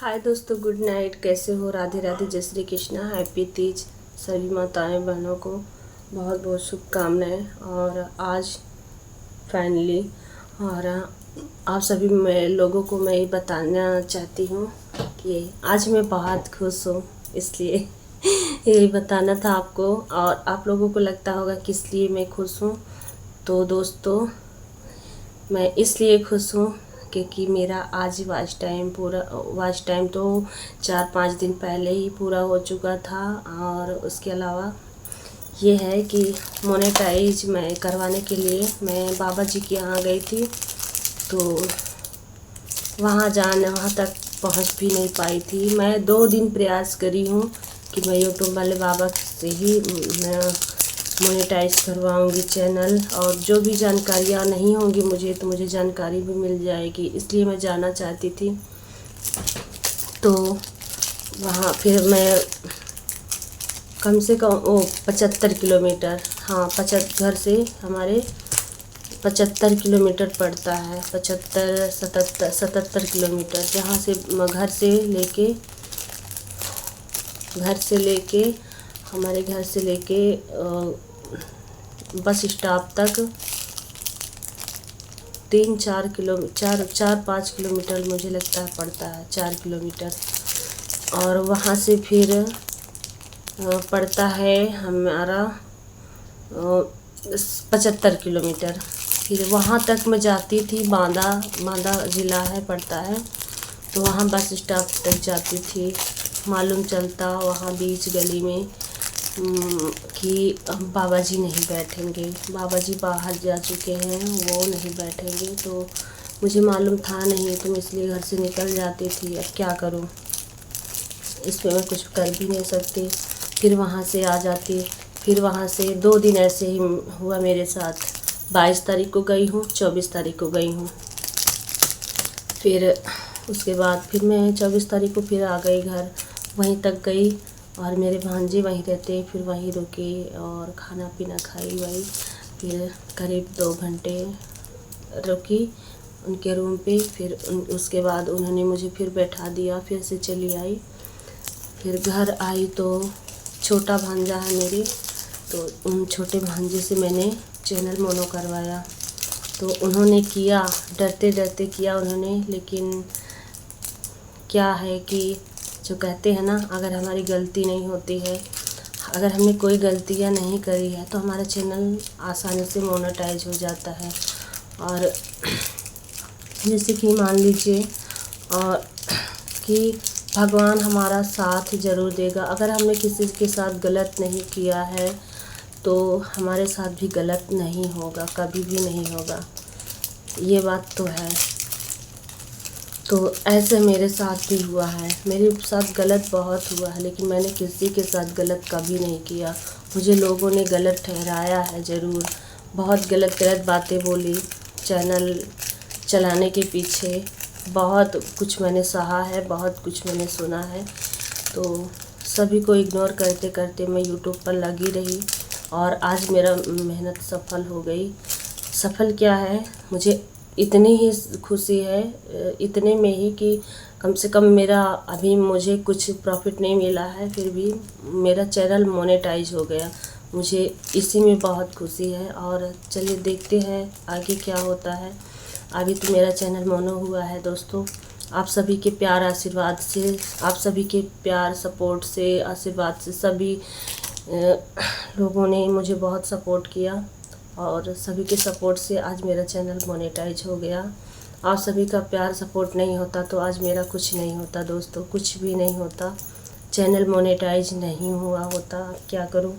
हाय दोस्तों, good night. कैसे हो? राधे राधे, जय श्री कृष्णा। हैप्पी तीज। सभी माताएं बहनों को बहुत बहुत शुभकामनाएं। और आज फाइनली और आप सभी लोगों को मैं ये बताना चाहती हूँ कि आज मैं बहुत खुश हूँ, इसलिए यही बताना था आपको। और आप लोगों को लगता होगा किस लिए मैं खुश हूँ। तो दोस्तों, मैं इसलिए खुश हूँ क्योंकि मेरा आज वाच टाइम तो 4-5 दिन पहले ही पूरा हो चुका था। और उसके अलावा ये है कि मोनेटाइज मैं करवाने के लिए मैं बाबा जी के यहाँ गई थी, तो वहाँ तक पहुँच भी नहीं पाई थी। मैं 2 दिन प्रयास करी हूँ कि मैं यूट्यूब वाले बाबा से ही मैं मोनेटाइज करवाऊँगी चैनल, और जो भी जानकारियाँ नहीं होंगी मुझे, तो मुझे जानकारी भी मिल जाएगी, इसलिए मैं जाना चाहती थी। तो वहाँ फिर मैं कम से कम 75 किलोमीटर, हाँ, घर से हमारे 75 किलोमीटर पड़ता है। 77 किलोमीटर, जहाँ से हमारे घर से लेके बस स्टॉप तक 4-5 किलोमीटर मुझे लगता है पड़ता है, 4 किलोमीटर। और वहाँ से फिर पड़ता है हमारा 75 किलोमीटर। फिर वहाँ तक मैं जाती थी, बांदा ज़िला है पड़ता है, तो वहाँ बस स्टॉप तक जाती थी। मालूम चलता वहाँ बीच गली में कि बाबा जी नहीं बैठेंगे, बाबा जी बाहर जा चुके हैं, वो नहीं बैठेंगे। तो मुझे मालूम था नहीं, तो मैं इसलिए घर से निकल जाती थी। अब क्या करूं, इसमें मैं कुछ कर भी नहीं सकती। फिर वहाँ से आ जाती। फिर वहाँ से 2 दिन ऐसे ही हुआ मेरे साथ। 22 तारीख को गई हूँ, 24 तारीख को गई हूँ। फिर उसके बाद फिर मैं 24 तारीख को फिर आ गई घर। वहीं तक गई और मेरे भांजे वहीं रहते, फिर वहीं रुके और खाना पीना खाई वहीं। फिर करीब 2 घंटे रुकी उनके रूम पे। फिर उसके बाद उन्होंने मुझे फिर बैठा दिया, फिर से चली आई। फिर घर आई तो छोटा भांजा है मेरे, तो उन छोटे भांजे से मैंने चैनल मोनो करवाया। तो उन्होंने किया, डरते डरते किया उन्होंने। लेकिन क्या है कि जो कहते हैं ना, अगर हमारी गलती नहीं होती है, अगर हमने कोई गलतियाँ नहीं करी है, तो हमारा चैनल आसानी से मोनेटाइज हो जाता है। और जैसे कि मान लीजिए और कि भगवान हमारा साथ ज़रूर देगा। अगर हमने किसी के साथ गलत नहीं किया है, तो हमारे साथ भी गलत नहीं होगा, कभी भी नहीं होगा, ये बात तो है। तो ऐसे मेरे साथ भी हुआ है। मेरे साथ गलत बहुत हुआ है, लेकिन मैंने किसी के साथ गलत कभी नहीं किया। मुझे लोगों ने गलत ठहराया है ज़रूर, बहुत गलत बातें बोली। चैनल चलाने के पीछे बहुत कुछ मैंने सहा है, बहुत कुछ मैंने सुना है। तो सभी को इग्नोर करते करते मैं यूट्यूब पर लगी रही, और आज मेरा मेहनत सफल हो गई। सफल क्या है, मुझे इतनी ही खुशी है, इतने में ही कि कम से कम मेरा अभी मुझे कुछ प्रॉफिट नहीं मिला है, फिर भी मेरा चैनल मोनेटाइज हो गया। मुझे इसी में बहुत खुशी है। और चलिए देखते हैं आगे क्या होता है। अभी तो मेरा चैनल मोनो हुआ है दोस्तों। आप सभी के प्यार आशीर्वाद से, आप सभी के प्यार सपोर्ट से, आशीर्वाद से सभी लोगों ने मुझे बहुत सपोर्ट किया, और सभी के सपोर्ट से आज मेरा चैनल मोनेटाइज हो गया। आप सभी का प्यार सपोर्ट नहीं होता तो आज मेरा कुछ नहीं होता दोस्तों, कुछ भी नहीं होता। चैनल मोनेटाइज नहीं हुआ होता, क्या करूं।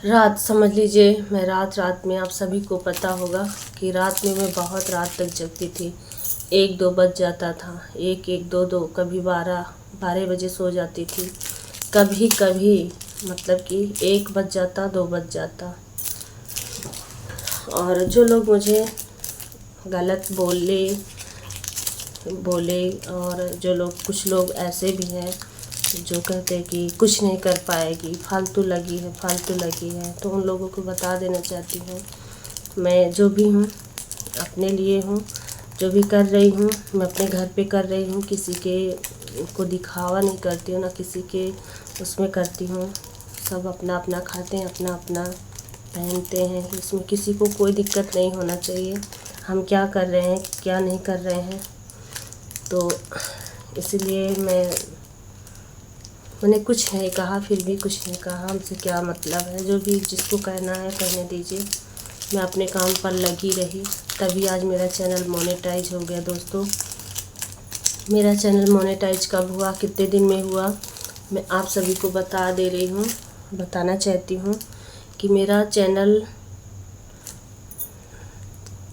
रात समझ लीजिए, मैं रात में, आप सभी को पता होगा कि रात में मैं बहुत रात तक जगती थी। 1-2 बज जाता था, 1-2, कभी 12 बजे सो जाती थी। कभी कभी मतलब कि 1 बज जाता, 2 बज जाता। और जो लोग मुझे गलत बोले, और जो लोग, कुछ लोग ऐसे भी हैं जो कहते हैं कि कुछ नहीं कर पाएगी, फालतू लगी है, तो उन लोगों को बता देना चाहती हूँ, मैं जो भी हूँ अपने लिए हूँ। जो भी कर रही हूँ मैं अपने घर पे कर रही हूँ, किसी के को दिखावा नहीं करती हूँ, ना किसी के उसमें करती हूँ। सब अपना अपना खाते हैं, अपना अपना पहनते हैं, इसमें किसी को कोई दिक्कत नहीं होना चाहिए। हम क्या कर रहे हैं क्या नहीं कर रहे हैं, तो इसलिए मैंने कुछ नहीं कहा, फिर भी कुछ नहीं कहा, हमसे क्या मतलब है। जो भी जिसको कहना है कहने दीजिए। मैं अपने काम पर लगी रही, तभी आज मेरा चैनल मोनेटाइज हो गया। दोस्तों, मेरा चैनल मोनेटाइज कब हुआ, कितने दिन में हुआ, मैं आप सभी को बता दे रही हूँ, बताना चाहती हूँ कि मेरा चैनल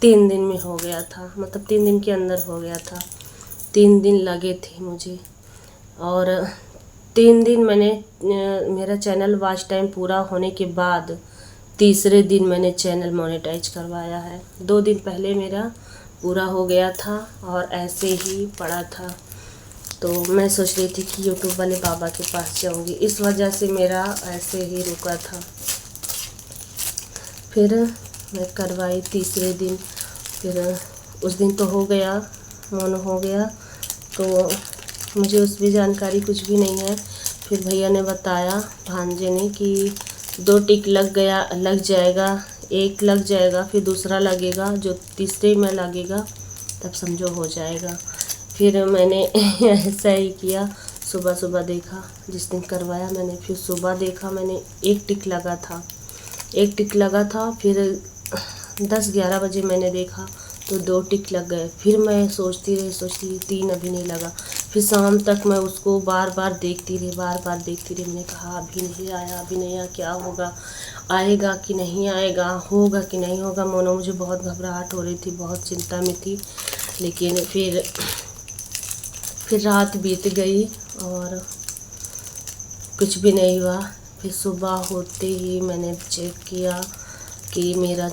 3 दिन में हो गया था, मतलब 3 दिन के अंदर हो गया था। 3 दिन लगे थे मुझे, और 3 दिन मेरा चैनल वॉच टाइम पूरा होने के बाद तीसरे दिन मैंने चैनल मोनेटाइज करवाया है। 2 दिन पहले मेरा पूरा हो गया था और ऐसे ही पड़ा था। तो मैं सोच रही थी कि यूट्यूब वाले बाबा के पास जाऊंगी, इस वजह से मेरा ऐसे ही रुका था। फिर मैं करवाई तीसरे दिन, फिर उस दिन तो हो गया, मोन हो गया, तो मुझे उस भी जानकारी कुछ भी नहीं है। फिर भैया ने बताया, भांजे ने, कि 2 टिक लग जाएगा, एक लग जाएगा, फिर दूसरा लगेगा, जो तीसरे में लगेगा तब समझो हो जाएगा। फिर मैंने ऐसा ही किया, सुबह सुबह देखा, जिस दिन करवाया मैंने, फिर सुबह देखा मैंने 1 टिक लगा था, 1 टिक लगा था। फिर 10-11 बजे मैंने देखा तो 2 टिक लग गए। फिर मैं सोचती रही 3 अभी नहीं लगा। फिर शाम तक मैं उसको बार बार देखती रही। मैंने कहा अभी नहीं आया, क्या होगा, आएगा कि नहीं आएगा, होगा कि नहीं होगा। मोनो मुझे बहुत घबराहट हो रही थी, बहुत चिंता में थी। लेकिन फिर रात बीत गई और कुछ भी नहीं हुआ। फिर सुबह होते ही मैंने चेक किया कि मेरा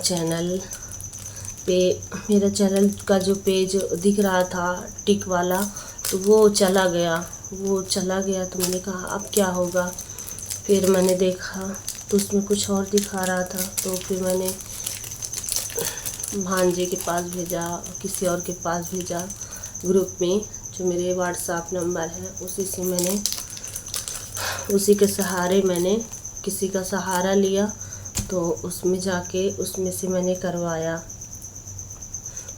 चैनल का जो पेज दिख रहा था टिक वाला, तो वो चला गया। तो मैंने कहा अब क्या होगा। फिर मैंने देखा तो उसमें कुछ और दिखा रहा था। तो फिर मैंने भांजे के पास भेजा, किसी और के पास भेजा, ग्रुप में जो मेरे व्हाट्सएप नंबर है, उसी के सहारे मैंने किसी का सहारा लिया। तो उसमें जाके उसमें से मैंने करवाया।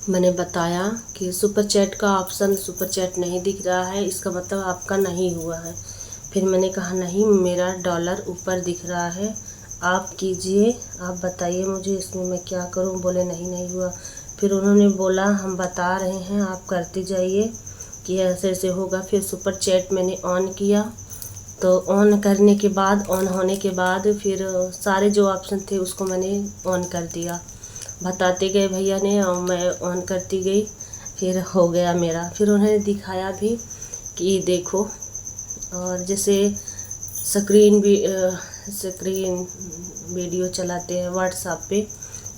मैंने बताया कि सुपर चैट का ऑप्शन, सुपर चैट नहीं दिख रहा है, इसका मतलब आपका नहीं हुआ है। फिर मैंने कहा नहीं, मेरा डॉलर ऊपर दिख रहा है, आप कीजिए, आप बताइए मुझे इसमें मैं क्या करूं। बोले नहीं हुआ। फिर उन्होंने बोला हम बता रहे हैं, आप करते जाइए कि ऐसे ऐसे होगा। फिर सुपर चैट मैंने ऑन किया, तो ऑन होने के बाद फिर सारे जो ऑप्शन थे उसको मैंने ऑन कर दिया। बताते गए भैया ने और मैं ऑन करती गई, फिर हो गया मेरा। फिर उन्होंने दिखाया भी कि देखो, और जैसे स्क्रीन वीडियो चलाते हैं व्हाट्सएप पे,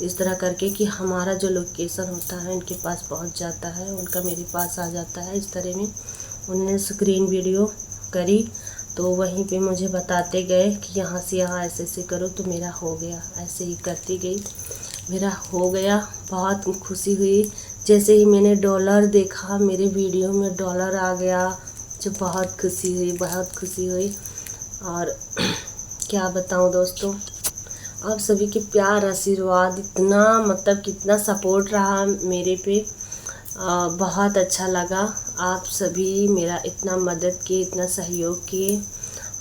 इस तरह करके कि हमारा जो लोकेशन होता है उनके पास पहुंच जाता है, उनका मेरे पास आ जाता है। इस तरह में उन्होंने स्क्रीन वीडियो करी, तो वहीं पे मुझे बताते गए कि यहाँ से यहाँ ऐसे ऐसे करो, तो मेरा हो गया। ऐसे ही करती गई, मेरा हो गया। बहुत खुशी हुई। जैसे ही मैंने डॉलर देखा, मेरे वीडियो में डॉलर आ गया, जो बहुत खुशी हुई। और क्या बताऊं दोस्तों, आप सभी के प्यार आशीर्वाद, इतना मतलब कितना सपोर्ट रहा मेरे पे, बहुत अच्छा लगा। आप सभी मेरा इतना मदद किए, इतना सहयोग किए,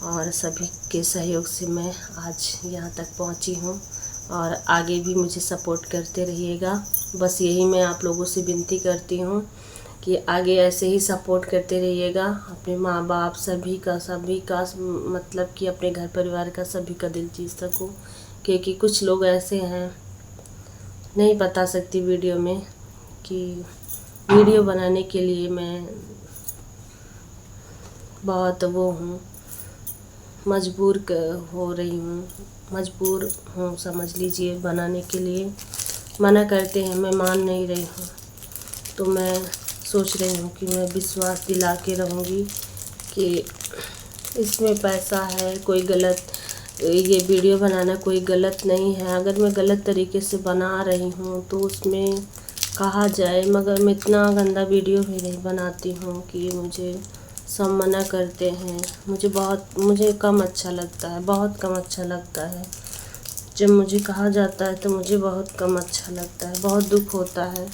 और सभी के सहयोग से मैं आज यहाँ तक पहुँची हूँ, और आगे भी मुझे सपोर्ट करते रहिएगा। बस यही मैं आप लोगों से विनती करती हूँ कि आगे ऐसे ही सपोर्ट करते रहिएगा। अपने माँ बाप सभी का मतलब कि अपने घर परिवार का सभी का दिल जीत सको, क्योंकि कुछ लोग ऐसे हैं, नहीं बता सकती वीडियो में, कि वीडियो बनाने के लिए मैं बहुत मजबूर हूँ, समझ लीजिए, बनाने के लिए मना करते हैं, मैं मान नहीं रही हूँ। तो मैं सोच रही हूँ कि मैं विश्वास दिला के रहूँगी कि इसमें पैसा है, कोई गलत, ये वीडियो बनाना कोई गलत नहीं है। अगर मैं गलत तरीके से बना रही हूँ तो उसमें कहा जाए, मगर मैं इतना गंदा वीडियो भी नहीं बनाती हूँ कि मुझे सब मना करते हैं। मुझे कम अच्छा लगता है, बहुत कम अच्छा लगता है। जब मुझे कहा जाता है तो मुझे बहुत कम अच्छा लगता है, बहुत दुख होता है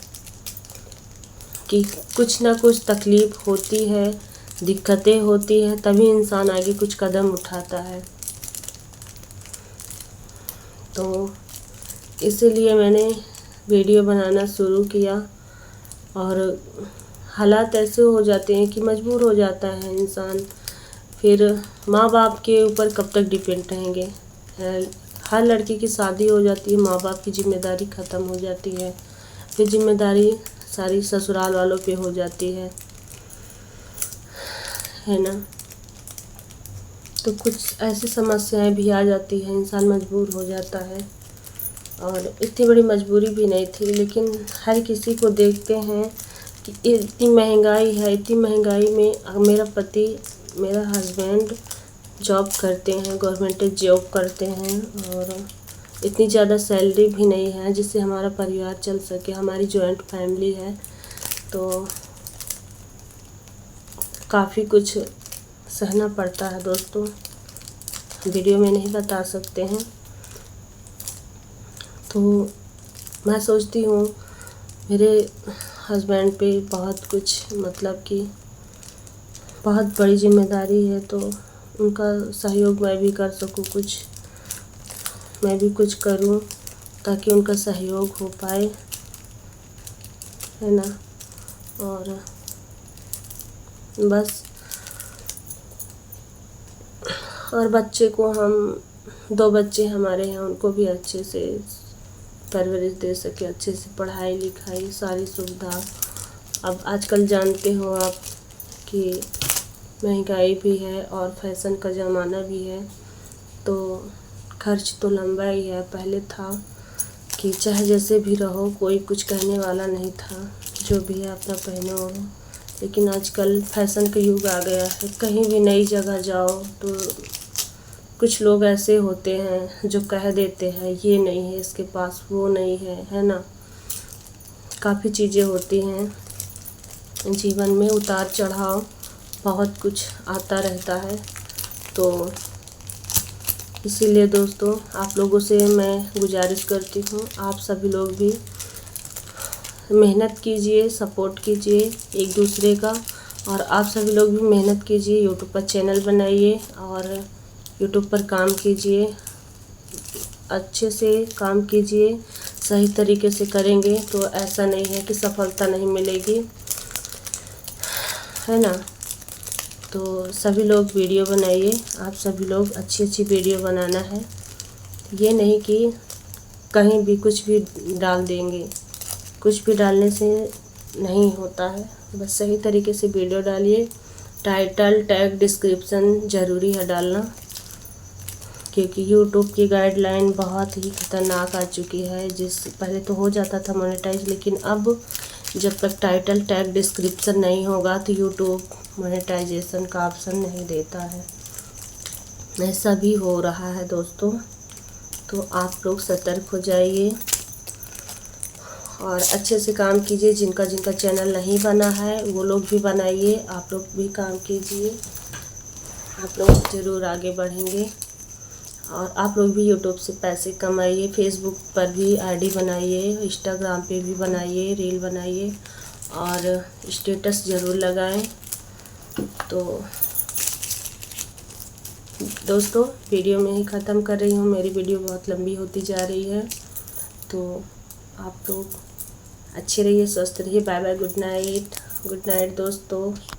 कि कुछ ना कुछ तकलीफ़ होती है, दिक्कतें होती हैं, तभी इंसान आगे कुछ कदम उठाता है। तो इसीलिए मैंने वीडियो बनाना शुरू किया, और हालात ऐसे हो जाते हैं कि मजबूर हो जाता है इंसान। फिर माँ बाप के ऊपर कब तक डिपेंड रहेंगे। हर लड़की की शादी हो जाती है, माँ बाप की जिम्मेदारी ख़त्म हो जाती है, फिर जिम्मेदारी सारी ससुराल वालों पे हो जाती है ना। तो कुछ ऐसी समस्याएं भी आ जाती हैं, इंसान मजबूर हो जाता है। और इतनी बड़ी मजबूरी भी नहीं थी, लेकिन हर किसी को देखते हैं कि इतनी महंगाई है, इतनी महंगाई में मेरा हस्बैंड जॉब करते हैं, गवर्नमेंट जॉब करते हैं, और इतनी ज़्यादा सैलरी भी नहीं है जिससे हमारा परिवार चल सके। हमारी जॉइंट फैमिली है, तो काफ़ी कुछ सहना पड़ता है दोस्तों, वीडियो में नहीं बता सकते हैं। तो मैं सोचती हूँ मेरे हस्बैंड पे बहुत कुछ, मतलब कि बहुत बड़ी जिम्मेदारी है, तो उनका सहयोग मैं भी कर सकूँ, मैं भी कुछ करूँ ताकि उनका सहयोग हो पाए, है ना। और बस, और बच्चे को हम 2 बच्चे हमारे हैं, उनको भी अच्छे से परवरिश दे सके, अच्छे से पढ़ाई लिखाई सारी सुविधा। अब आजकल जानते हो आप कि महंगाई भी है और फैशन का ज़माना भी है, तो खर्च तो लंबा ही है। पहले था कि चाहे जैसे भी रहो, कोई कुछ कहने वाला नहीं था, जो भी है अपना पहनो। लेकिन आजकल फैशन का युग आ गया है, कहीं भी नई जगह जाओ तो कुछ लोग ऐसे होते हैं जो कह देते हैं ये नहीं है इसके पास, वो नहीं है ना। काफ़ी चीज़ें होती हैं जीवन में, उतार चढ़ाव बहुत कुछ आता रहता है। तो इसीलिए दोस्तों, आप लोगों से मैं गुजारिश करती हूँ, आप सभी लोग भी मेहनत कीजिए, सपोर्ट कीजिए एक दूसरे का, और आप सभी लोग भी मेहनत कीजिए, यूट्यूब पर चैनल बनाइए और यूट्यूब पर काम कीजिए, अच्छे से काम कीजिए। सही तरीके से करेंगे तो ऐसा नहीं है कि सफलता नहीं मिलेगी, है ना। तो सभी लोग वीडियो बनाइए, आप सभी लोग अच्छी अच्छी वीडियो बनाना है, ये नहीं कि कहीं भी कुछ भी डाल देंगे। कुछ भी डालने से नहीं होता है, बस सही तरीके से वीडियो डालिए। टाइटल, टैग, डिस्क्रिप्शन ज़रूरी है डालना, क्योंकि यूट्यूब की गाइडलाइन बहुत ही खतरनाक आ चुकी है। पहले तो हो जाता था मोनेटाइज, लेकिन अब जब तक टाइटल, टैग, डिस्क्रिप्शन नहीं होगा तो यूट्यूब मोनेटाइजेशन का ऑप्शन नहीं देता है। ऐसा भी हो रहा है दोस्तों, तो आप लोग सतर्क हो जाइए और अच्छे से काम कीजिए। जिनका चैनल नहीं बना है वो लोग भी बनाइए, आप लोग भी काम कीजिए, आप लोग ज़रूर आगे बढ़ेंगे। और आप लोग भी यूट्यूब से पैसे कमाइए, फेसबुक पर भी आईडी बनाइए, इंस्टाग्राम पे भी बनाइए, रील बनाइए और स्टेटस ज़रूर लगाएं। तो दोस्तों, वीडियो में ही ख़त्म कर रही हूँ, मेरी वीडियो बहुत लंबी होती जा रही है। तो आप लोग अच्छे रहिए, स्वस्थ रहिए। बाय बाय, गुड नाइट दोस्तों।